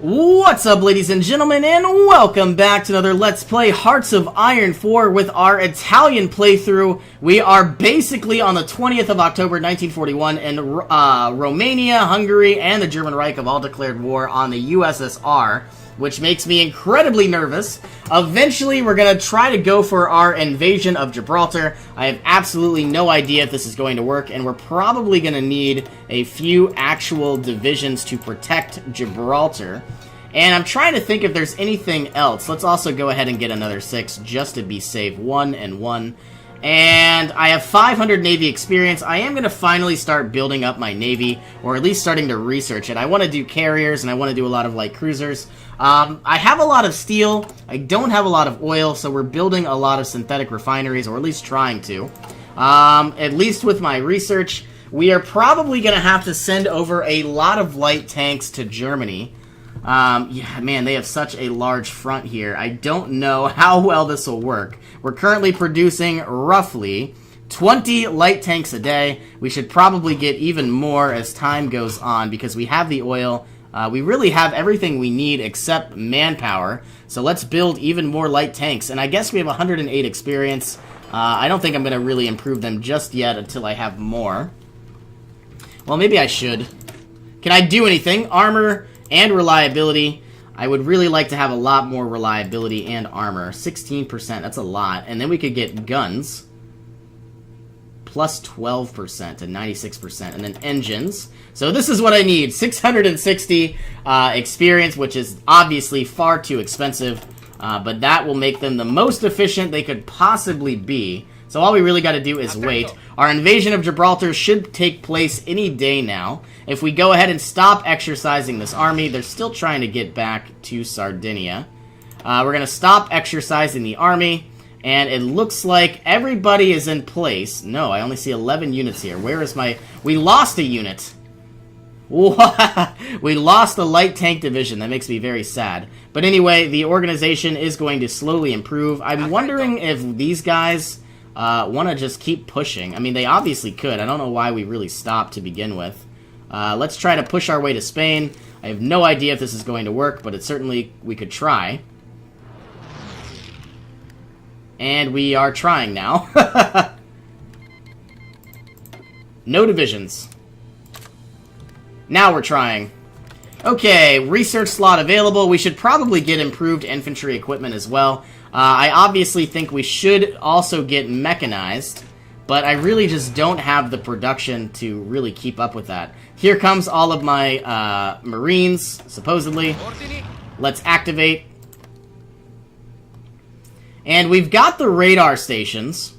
What's up, ladies and gentlemen, and welcome back to another Let's Play Hearts of Iron 4 with our Italian playthrough. We are basically on the 20th of October 1941, and Romania, Hungary, and the German Reich have all declared war on the USSR, which makes me incredibly nervous. Eventually, we're going to try to go for our invasion of Gibraltar. I have absolutely no idea if this is going to work, and we're probably going to need a few actual divisions to protect Gibraltar. And I'm trying to think if there's anything else. Let's also go ahead and get another 6 just to be safe. 1 and 1. And I have 500 Navy experience. I am going to finally start building up my Navy, or at least starting to research it. I want to do carriers, and I want to do a lot of light cruisers. I have a lot of steel. I don't have a lot of oil, so we're building a lot of synthetic refineries, or at least trying to. At least with my research, we are probably going to have to send over a lot of light tanks to Germany. Yeah, man, they have such a large front here. I don't know how well this will work. We're currently producing roughly 20 light tanks a day. We should probably get even more as time goes on because we have the oil. We really have everything we need except manpower. So let's build even more light tanks. And I guess we have 108 experience. I don't think I'm going to really improve them just yet until I have more. Well, maybe I should. Can I do anything? Armor and reliability. I would really like to have a lot more reliability and armor. 16%, that's a lot. And then we could get guns. Plus 12% and 96%. And then engines. So this is what I need. 660 experience, which is obviously far too expensive. But that will make them the most efficient they could possibly be. So all we really got to do is wait. Our invasion of Gibraltar should take place any day now. If we go ahead and stop exercising this army, they're still trying to get back to Sardinia. We're going to stop exercising the army, and it looks like everybody is in place. No, I only see 11 units here. Where is my... We lost a unit. We lost the light tank division. That makes me very sad. But anyway, the organization is going to slowly improve. I'm wondering if these guys... want to just keep pushing. I mean, they obviously could. I don't know why we really stopped to begin with. Let's try to push our way to Spain. I have no idea if this is going to work, but it certainly we could try. And we are trying now. No divisions. Now we're trying. Okay, research slot available. We should probably get improved infantry equipment as well. I obviously think we should also get mechanized, but I really just don't have the production to really keep up with that. Here comes all of my Marines, supposedly. Let's activate. And we've got the radar stations.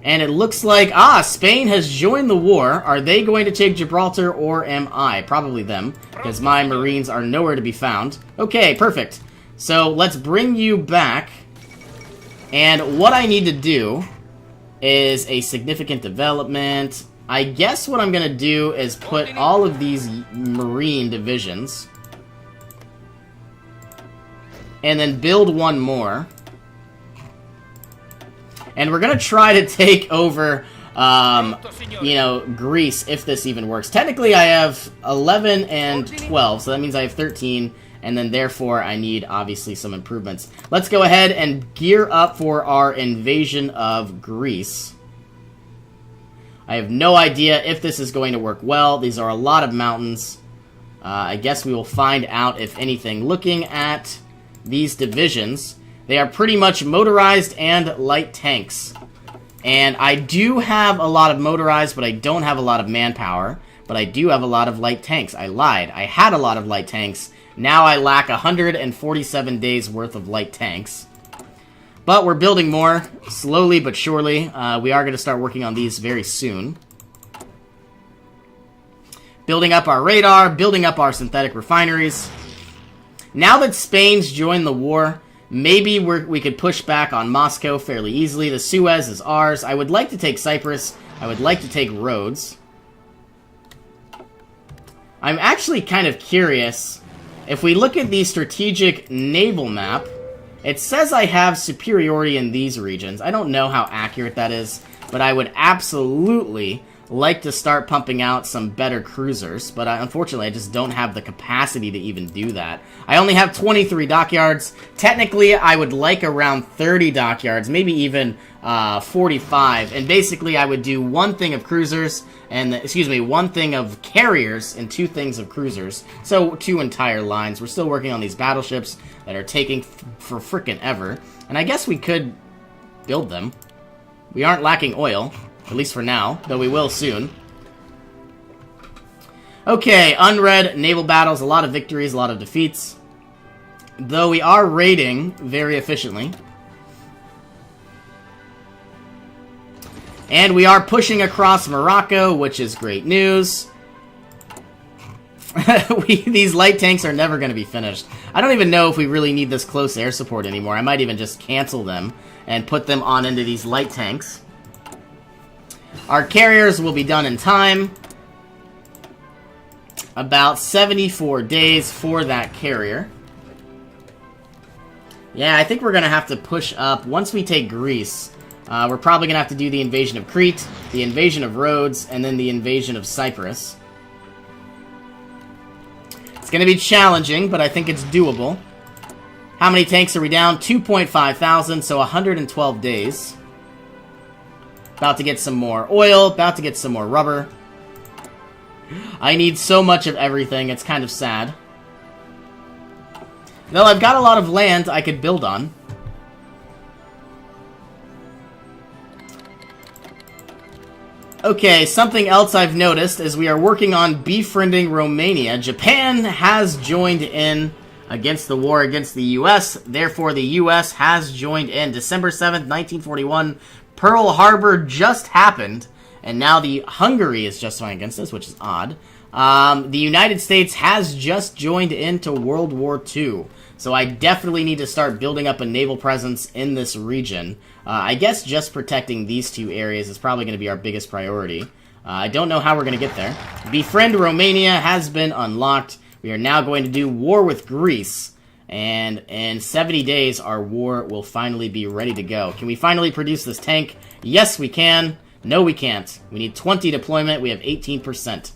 And it looks like, Spain has joined the war. Are they going to take Gibraltar, or am I? Probably them, because my Marines are nowhere to be found. Okay, perfect. So let's bring you back. And what I need to do is a significant development. I guess what I'm going to do is put all of these Marine divisions. And then build one more. And we're going to try to take over, Greece, if this even works. Technically, I have 11 and 12, so that means I have 13. And then, therefore, I need, obviously, some improvements. Let's go ahead and gear up for our invasion of Greece. I have no idea if this is going to work well. These are a lot of mountains. I guess we will find out, if anything. Looking at these divisions, they are pretty much motorized and light tanks. And I do have a lot of motorized, but I don't have a lot of manpower. But I do have a lot of light tanks. I lied. I had a lot of light tanks. Now I lack 147 days worth of light tanks. But we're building more, slowly but surely. We are going to start working on these very soon. Building up our radar, building up our synthetic refineries. Now that Spain's joined the war, maybe we could push back on Moscow fairly easily. The Suez is ours. I would like to take Cyprus. I would like to take Rhodes. I'm actually kind of curious. If we look at the strategic naval map, it says I have superiority in these regions. I don't know how accurate that is, but I would absolutely like to start pumping out some better cruisers, but unfortunately I just don't have the capacity to even do that. I only have 23 dockyards. Technically, I would like around 30 dockyards, maybe even 45, and basically I would do one thing of cruisers, and one thing of carriers and 2 things of cruisers. So 2 entire lines. We're still working on these battleships that are taking for frickin' ever, and I guess we could build them. We aren't lacking oil. At least for now, though we will soon. Okay, unread naval battles, a lot of victories, a lot of defeats. Though we are raiding very efficiently. And we are pushing across Morocco, which is great news. These light tanks are never going to be finished. I don't even know if we really need this close air support anymore. I might even just cancel them and put them on into these light tanks. Our carriers will be done in time. About 74 days for that carrier. Yeah, I think we're going to have to push up. Once we take Greece, we're probably going to have to do the invasion of Crete, the invasion of Rhodes, and then the invasion of Cyprus. It's going to be challenging, but I think it's doable. How many tanks are we down? 2.5 thousand, so 112 days. About to get some more oil, about to get some more rubber. I need so much of everything, it's kind of sad. Though I've got a lot of land I could build on. Okay, something else I've noticed is we are working on befriending Romania. Japan has joined in against the war against the U.S. Therefore, the U.S. has joined in. December 7th, 1941, Pearl Harbor just happened, and now the Hungary is justifying against us, which is odd. The United States has just joined into World War II, so I definitely need to start building up a naval presence in this region. I guess just protecting these 2 areas is probably going to be our biggest priority. I don't know how we're going to get there. Befriend Romania has been unlocked. We are now going to do war with Greece. And in 70 days, our war will finally be ready to go. Can we finally produce this tank? Yes, we can. No, we can't. We need 20 deployment. We have 18%.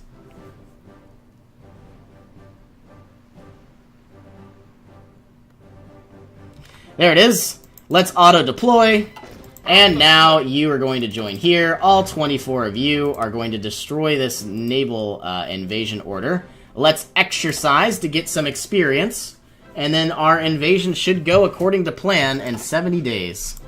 There it is. Let's auto-deploy. And now you are going to join here. All 24 of you are going to destroy this naval invasion order. Let's exercise to get some experience. And then our invasion should go according to plan in 70 days.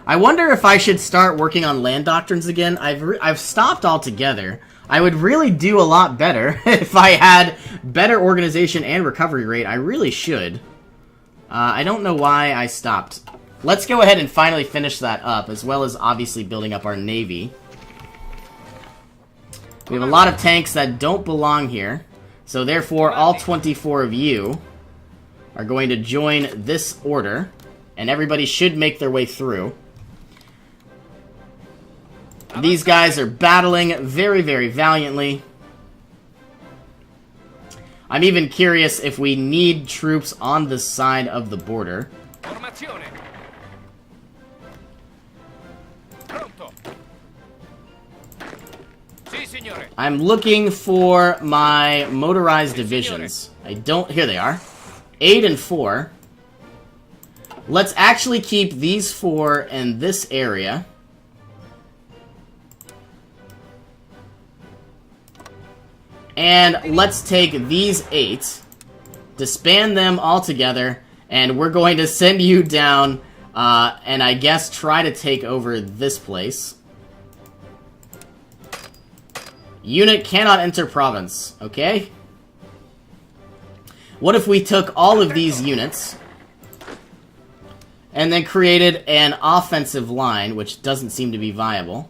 I wonder if I should start working on land doctrines again. I've stopped altogether. I would really do a lot better if I had better organization and recovery rate. I really should. I don't know why I stopped. Let's go ahead and finally finish that up, as well as obviously building up our navy. We have a lot of tanks that don't belong here. So therefore, all 24 of you are going to join this order, and everybody should make their way through. These guys are battling very, very valiantly. I'm even curious if we need troops on this side of the border. I'm looking for my motorized divisions. I don't... Here they are. 8 and 4. Let's actually keep these 4 in this area. And let's take these 8, disband them all together, and we're going to send you down, and I guess try to take over this place. Unit cannot enter province, okay? What if we took all of these units and then created an offensive line, which doesn't seem to be viable?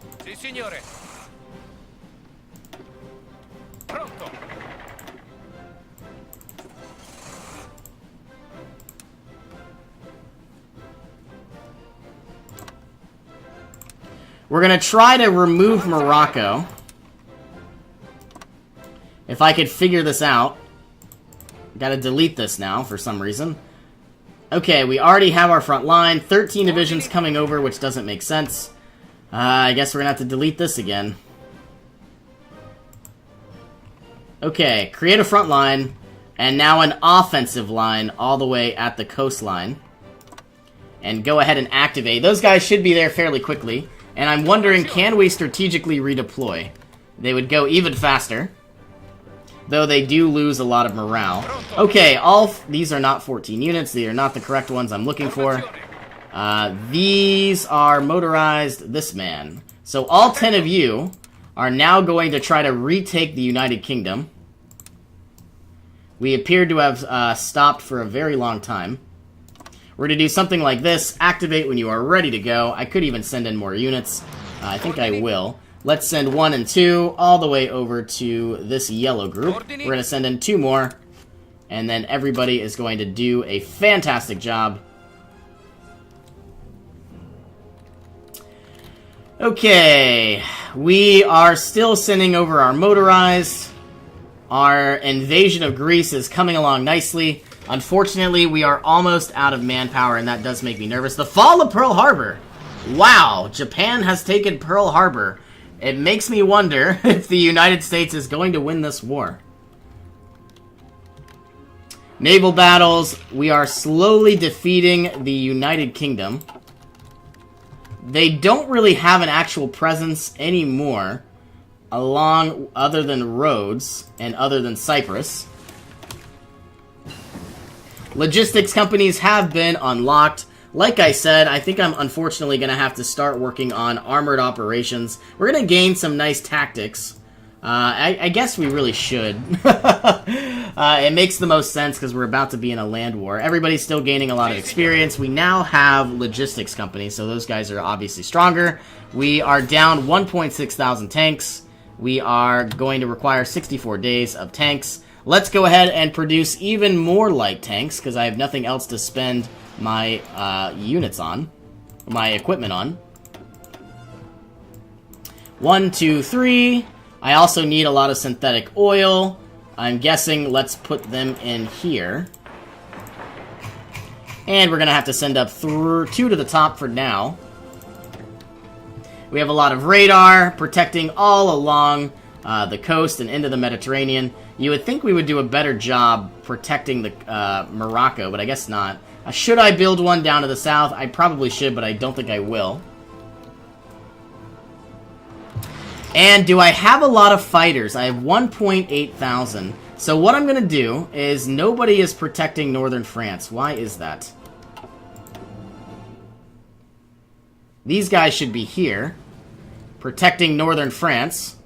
We're going to try to remove Morocco. If I could figure this out. Gotta delete this now for some reason. Okay, we already have our front line. 13 divisions coming over, which doesn't make sense. I guess we're gonna have to delete this again. Okay, create a front line, and now an offensive line all the way at the coastline. And go ahead and activate. Those guys should be there fairly quickly. And I'm wondering, can we strategically redeploy? They would go even faster. Though they do lose a lot of morale. Okay, these are not 14 units. They are not the correct ones I'm looking for. These are motorized this man. So all 10 of you are now going to try to retake the United Kingdom. We appear to have stopped for a very long time. We're going to do something like this. Activate when you are ready to go. I could even send in more units. I think I will. Let's send 1 and 2 all the way over to this yellow group. We're going to send in 2 more. And then everybody is going to do a fantastic job. Okay. We are still sending over our motorized. Our invasion of Greece is coming along nicely. Unfortunately, we are almost out of manpower, and that does make me nervous. The fall of Pearl Harbor. Wow, Japan has taken Pearl Harbor. It makes me wonder if the United States is going to win this war. Naval battles. We are slowly defeating the United Kingdom. They don't really have an actual presence anymore along other than Rhodes and other than Cyprus. Logistics companies have been unlocked. Like I said, I think I'm unfortunately going to have to start working on armored operations. We're going to gain some nice tactics. I guess we really should. It makes the most sense because we're about to be in a land war. Everybody's still gaining a lot of experience. We now have logistics companies, so those guys are obviously stronger. We are down 1.6 thousand tanks. We are going to require 64 days of tanks. Let's go ahead and produce even more light tanks because I have nothing else to spend my units on, my equipment on. 1, 2, 3. I also need a lot of synthetic oil. I'm guessing let's put them in here. And we're going to have to send up 2 to the top for now. We have a lot of radar protecting all along the coast and into the Mediterranean. You would think we would do a better job protecting the Morocco, but I guess not. Should I build one down to the south? I probably should, but I don't think I will. And do I have a lot of fighters? I have 1.8 thousand. So what I'm going to do is nobody is protecting northern France. Why is that? These guys should be here, protecting northern France.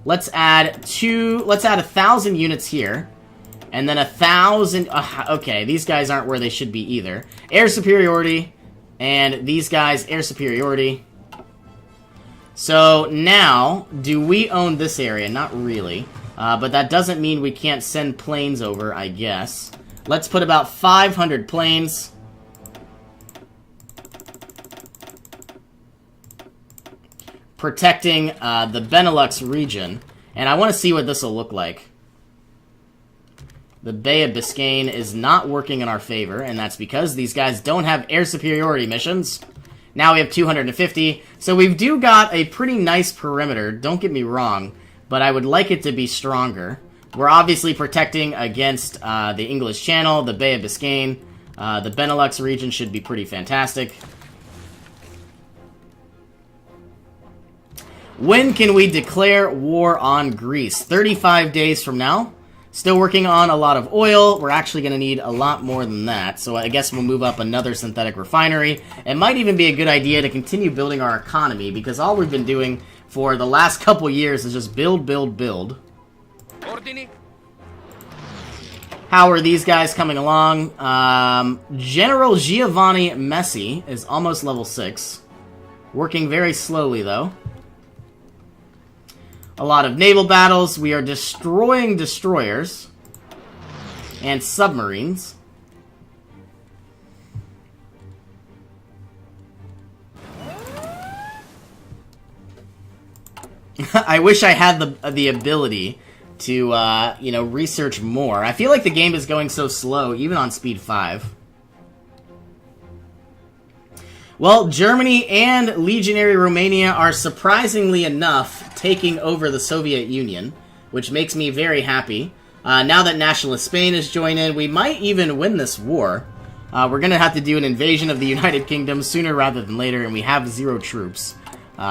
Let's add 1,000 units here. And then 1,000... okay, these guys aren't where they should be either. Air superiority. And these guys, air superiority. So now, do we own this area? Not really. But that doesn't mean we can't send planes over, I guess. Let's put about 500 planes. Protecting the Benelux region. And I want to see what this will look like. The Bay of Biscayne is not working in our favor, and that's because these guys don't have air superiority missions. Now we have 250, so we've got a pretty nice perimeter, don't get me wrong, but I would like it to be stronger. We're obviously protecting against the English Channel, the Bay of Biscayne. The Benelux region should be pretty fantastic. When can we declare war on Greece? 35 days from now. Still working on a lot of oil. We're actually going to need a lot more than that. So I guess we'll move up another synthetic refinery. It might even be a good idea to continue building our economy because all we've been doing for the last couple years is just build, build, build. How are these guys coming along? General Giovanni Messi is almost level 6. Working very slowly though. A lot of naval battles. We are destroying destroyers and submarines. I wish I had the ability to research more. I feel like the game is going so slow, even on speed 5. Well, Germany and Legionary Romania are surprisingly enough taking over the Soviet Union, which makes me very happy. Now that Nationalist Spain has joined in, we might even win this war. We're going to have to do an invasion of the United Kingdom sooner rather than later, and we have 0 troops.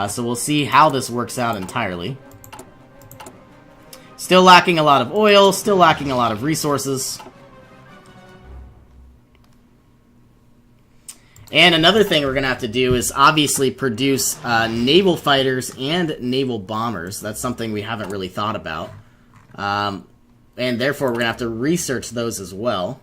So we'll see how this works out entirely. Still lacking a lot of oil, still lacking a lot of resources. And another thing we're going to have to do is obviously produce naval fighters and naval bombers. That's something we haven't really thought about. And therefore, we're going to have to research those as well.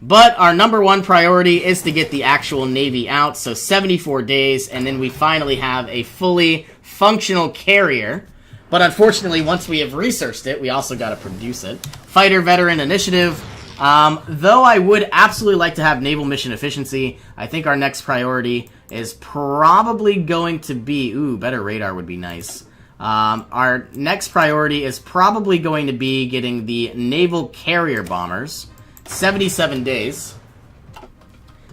But our #1 priority is to get the actual Navy out, so 74 days, and then we finally have a fully functional carrier. But unfortunately, once we have researched it, we also got to produce it. Fighter Veteran Initiative. Though I would absolutely like to have naval mission efficiency, I think our next priority is probably going to be... Ooh, better radar would be nice. Our next priority is probably going to be getting the naval carrier bombers. 77 days.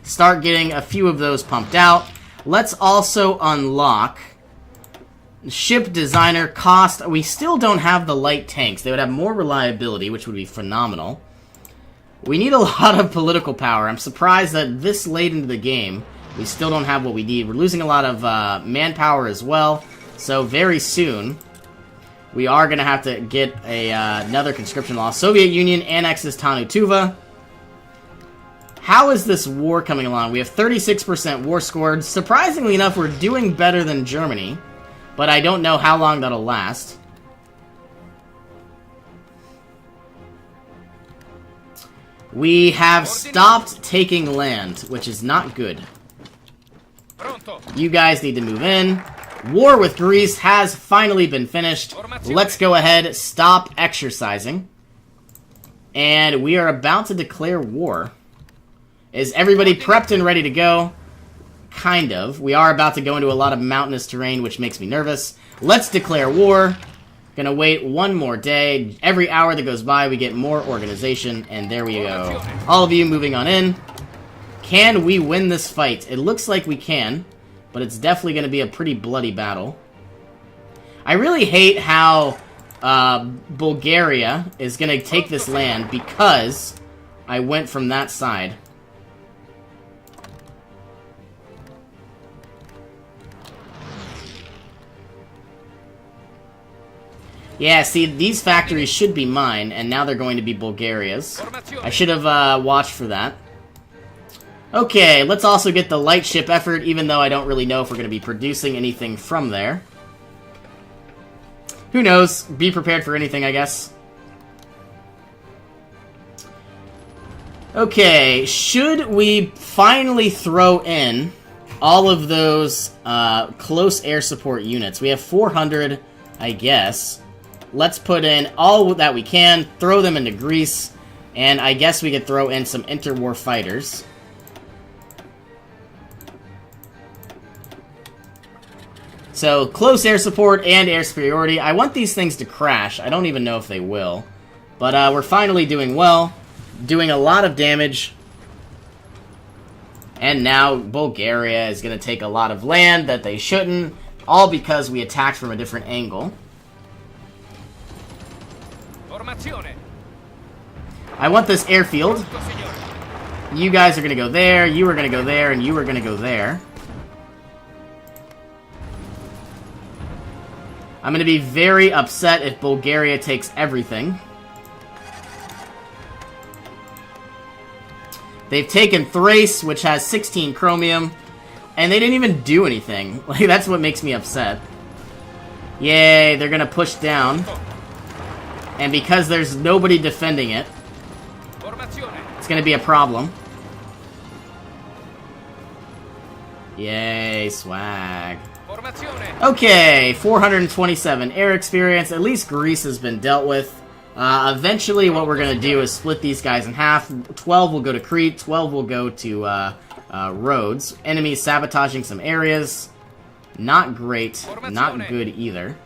Start getting a few of those pumped out. Let's also unlock ship designer cost. We still don't have the light tanks. They would have more reliability, which would be phenomenal. We need a lot of political power. I'm surprised that this late into the game, we still don't have what we need. We're losing a lot of manpower as well. So very soon, we are going to have to get another conscription law. Soviet Union annexes Tanu Tuva. How is this war coming along? We have 36% war scored. Surprisingly enough, we're doing better than Germany. But I don't know how long that'll last. We have stopped taking land, which is not good. You guys need to move in. War with Greece has finally been finished. Let's go ahead, stop exercising. And we are about to declare war. Is everybody prepped and ready to go? Kind of. We are about to go into a lot of mountainous terrain, which makes me nervous. Let's declare war. Gonna wait one more day. Every hour that goes by, we get more organization, and there we go. All of you moving on in. Can we win this fight? It looks like we can, but it's definitely gonna be a pretty bloody battle. I really hate how Bulgaria is gonna take this land because I went from that side. Yeah, see, these factories should be mine, and now they're going to be Bulgaria's. I should have watched for that. Okay, let's also get the light ship effort, even though I don't really know if we're going to be producing anything from there. Who knows? Be prepared for anything, I guess. Okay, should we finally throw in all of those close air support units? We have 400, I guess. Let's put in all that we can, throw them into Greece, and I guess we could throw in some interwar fighters. So, close air support and air superiority. I want these things to crash. I don't even know if they will. But we're finally doing well. Doing a lot of damage. And now Bulgaria is going to take a lot of land that they shouldn't. All because we attacked from a different angle. I want this airfield. You guys are going to go there, you are going to go there, and you are going to go there. I'm going to be very upset if Bulgaria takes everything. They've taken Thrace, which has 16 chromium, and they didn't even do anything. Like, that's what makes me upset. Yay, they're going to push down. And because there's nobody defending it, it's going to be a problem. Yay, swag. Okay, 427 air experience. At least Greece has been dealt with. Eventually, what we're going to do is split these guys in half. 12 will go to Crete, 12 will go to Rhodes. Enemies sabotaging some areas. Not great, not good either.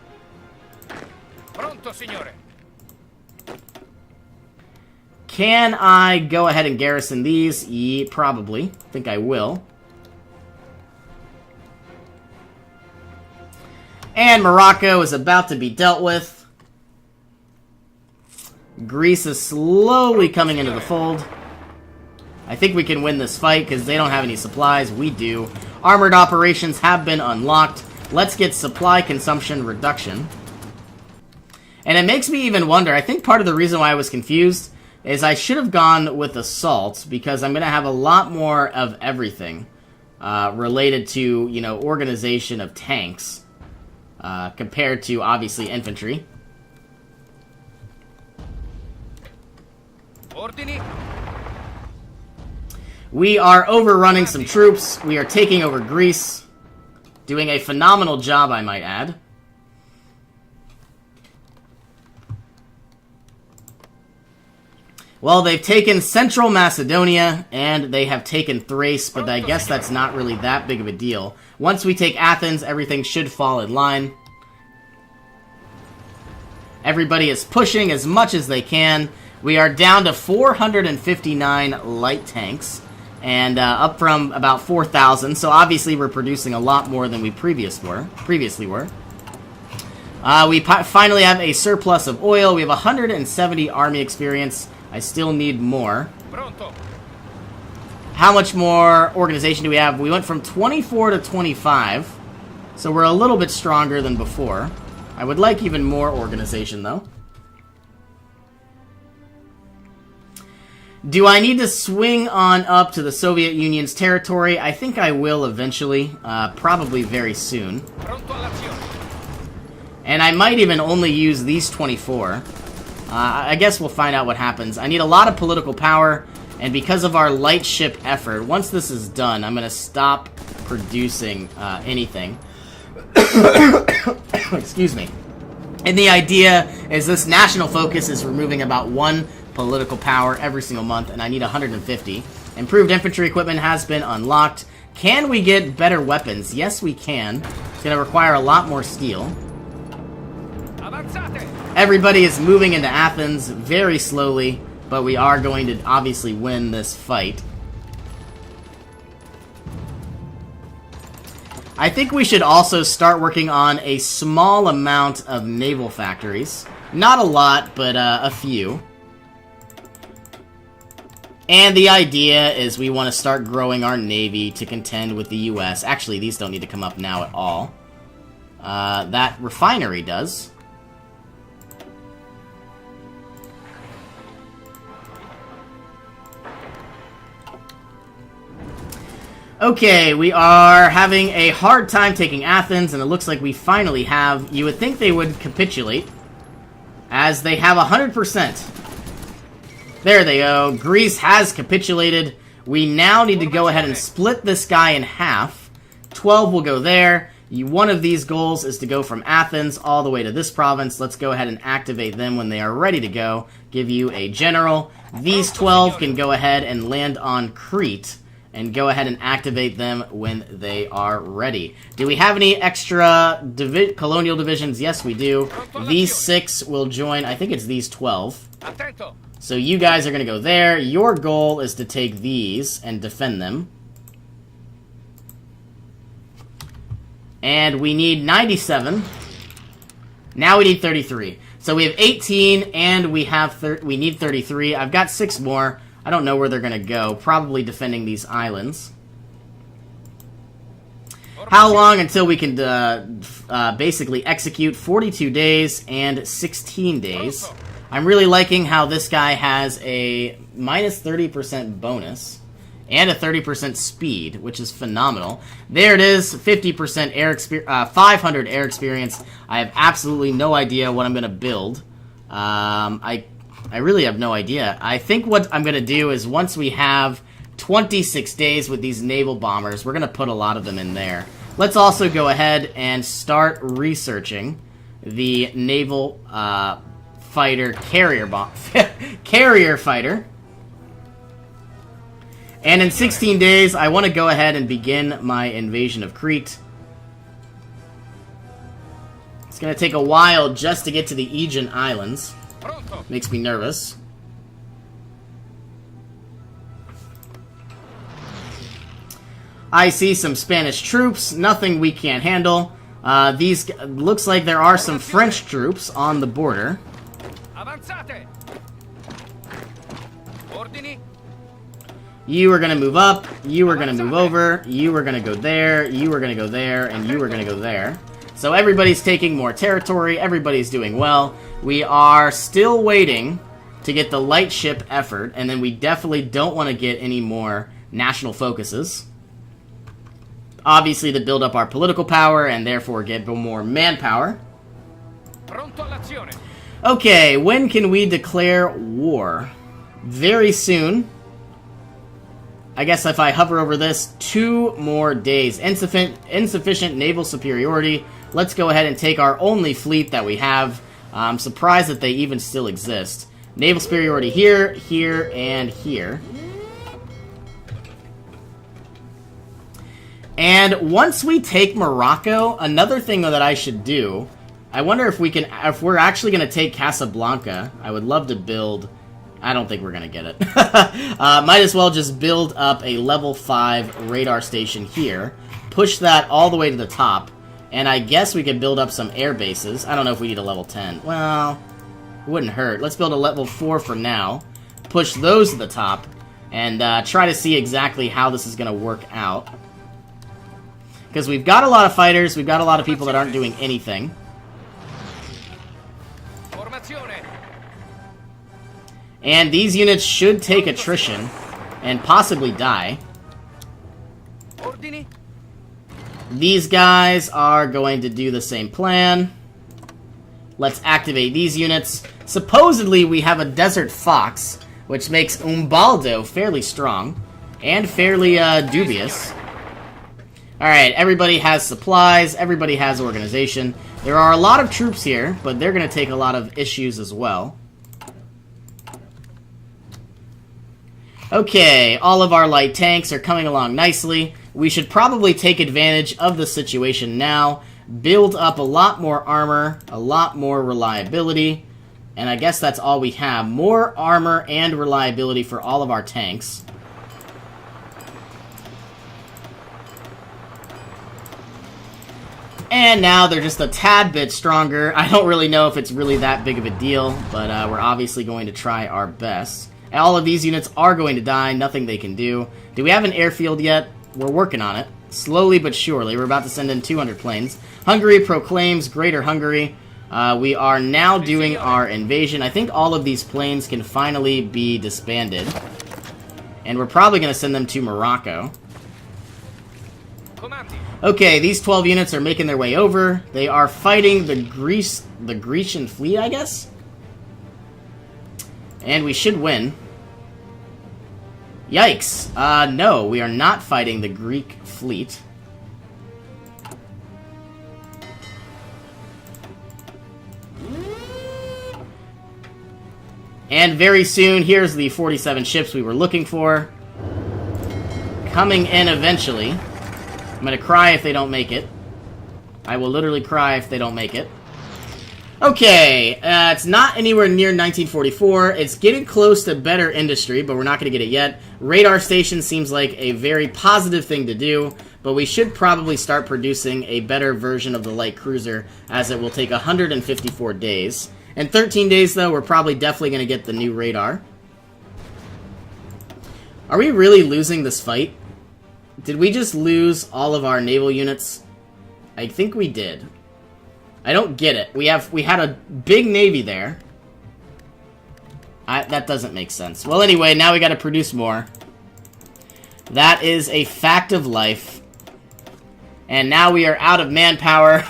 Can I go ahead and garrison these? Probably. I think I will. And Morocco is about to be dealt with. Greece is slowly coming into the fold. I think we can win this fight because they don't have any supplies. We do. Armored operations have been unlocked. Let's get supply consumption reduction. And it makes me even wonder, I think part of the reason why I was confused is I should have gone with assault because I'm going to have a lot more of everything related to, you know, organization of tanks compared to, obviously, infantry. Ordini. We are overrunning some troops. We are taking over Greece. Doing a phenomenal job, I might add. Well, they've taken Central Macedonia, and they have taken Thrace, but I guess that's not really that big of a deal. Once we take Athens, everything should fall in line. Everybody is pushing as much as they can. We are down to 459 light tanks, and up from about 4,000, so obviously we're producing a lot more than we previously were. We finally have a surplus of oil. We have 170 army experience. I still need more. How much more organization do we have? We went from 24 to 25, so we're a little bit stronger than before. I would like even more organization, though. Do I need to swing on up to the Soviet Union's territory? I think I will eventually, probably very soon. And I might even only use these 24. I guess we'll find out what happens. I need a lot of political power, and because of our light ship effort, once this is done, I'm going to stop producing anything. Excuse me. And the idea is this national focus is removing about one political power every single month, and I need 150. Improved infantry equipment has been unlocked. Can we get better weapons? Yes, we can. It's going to require a lot more steel. Everybody is moving into Athens very slowly, but we are going to obviously win this fight. I think we should also start working on a small amount of naval factories. Not a lot, but a few. And the idea is we want to start growing our navy to contend with the US. Actually, these don't need to come up now at all. That refinery does. Okay, we are having a hard time taking Athens, and it looks like we finally have. You would think they would capitulate, as they have 100%. There they go. Greece has capitulated. We now need to go ahead and split this guy in half. 12 will go there. One of these goals is to go from Athens all the way to this province. Let's go ahead and activate them when they are ready to go. Give you a general. These 12 can go ahead and land on Crete. And go ahead and activate them when they are ready. Do we have any extra colonial divisions? Yes, we do. These 6 will join, I think it's these 12. So you guys are going to go there. Your goal is to take these and defend them. And we need 97. Now we need 33. So we have 18 and we have we need 33. I've got 6 more. I don't know where they're going to go. Probably defending these islands. How long until we can basically execute? 42 days and 16 days. I'm really liking how this guy has a minus 30% bonus and a 30% speed, which is phenomenal. There it is, 50% air experience, 500 air experience. I have absolutely no idea what I'm going to build. I really have no idea. I think what I'm going to do is once we have 26 days with these naval bombers, we're going to put a lot of them in there. Let's also go ahead and start researching the naval fighter carrier fighter. And in 16 days, I want to go ahead and begin my invasion of Crete. It's going to take a while just to get to the Aegean Islands. Makes me nervous. I see some Spanish troops, nothing we can't handle. These looks like there are some French troops on the border. Avanzate. Ordini. You are going to move up, you are going to move over, you are going to go there, you are going to go there, and you are going to go there. So everybody's taking more territory, everybody's doing well. We are still waiting to get the light ship effort, and then we definitely don't want to get any more national focuses. Obviously to build up our political power, and therefore get more manpower. Pronto all'azione. Okay, when can we declare war? Very soon. I guess if I hover over this, 2 more days. Insufficient naval superiority. Let's go ahead and take our only fleet that we have. I'm surprised that they even still exist. Naval superiority here, here, and here. And once we take Morocco, another thing that I should do, I wonder if we're actually going to take Casablanca. I would love to build... I don't think we're going to get it. Might as well just build up a level 5 radar station here. Push that all the way to the top. And I guess we could build up some air bases. I don't know if we need a level 10. Well, it wouldn't hurt. Let's build a level 4 for now. Push those to the top. And try to see exactly how this is going to work out. Because we've got a lot of fighters. We've got a lot of people that aren't doing anything. And these units should take attrition and possibly die. These guys are going to do the same plan. Let's activate these units. Supposedly we have a Desert Fox, which makes Umbaldo fairly strong and fairly dubious. Alright, everybody has supplies, everybody has organization. There are a lot of troops here, but they're going to take a lot of issues as well. Okay, all of our light tanks are coming along nicely. We should probably take advantage of the situation now, build up a lot more armor, a lot more reliability, and I guess that's all we have. More armor and reliability for all of our tanks. And now they're just a tad bit stronger. I don't really know if it's really that big of a deal, but we're obviously going to try our best. All of these units are going to die, nothing they can do. Do we have an airfield yet? We're working on it. Slowly but surely. We're about to send in 200 planes. Hungary proclaims Greater Hungary. We are now doing our invasion. I think all of these planes can finally be disbanded. And we're probably going to send them to Morocco. Okay, these 12 units are making their way over. They are fighting the Grecian fleet, I guess? And we should win. Yikes. No, we are not fighting the Greek fleet. And very soon, here's the 47 ships we were looking for. Coming in eventually. I'm gonna cry if they don't make it. I will literally cry if they don't make it. Okay, it's not anywhere near 1944. It's getting close to better industry, but we're not going to get it yet. Radar station seems like a very positive thing to do, but we should probably start producing a better version of the light cruiser, as it will take 154 days. In 13 days, though, we're probably definitely going to get the new radar. Are we really losing this fight? Did we just lose all of our naval units? I think we did. I don't get it. We had a big navy there. That doesn't make sense. Well, anyway, now we got to produce more. That is a fact of life. And now we are out of manpower.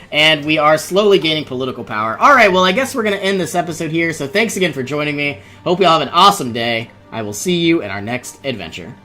And we are slowly gaining political power. Alright, well, I guess we're going to end this episode here. So thanks again for joining me. Hope you all have an awesome day. I will see you in our next adventure.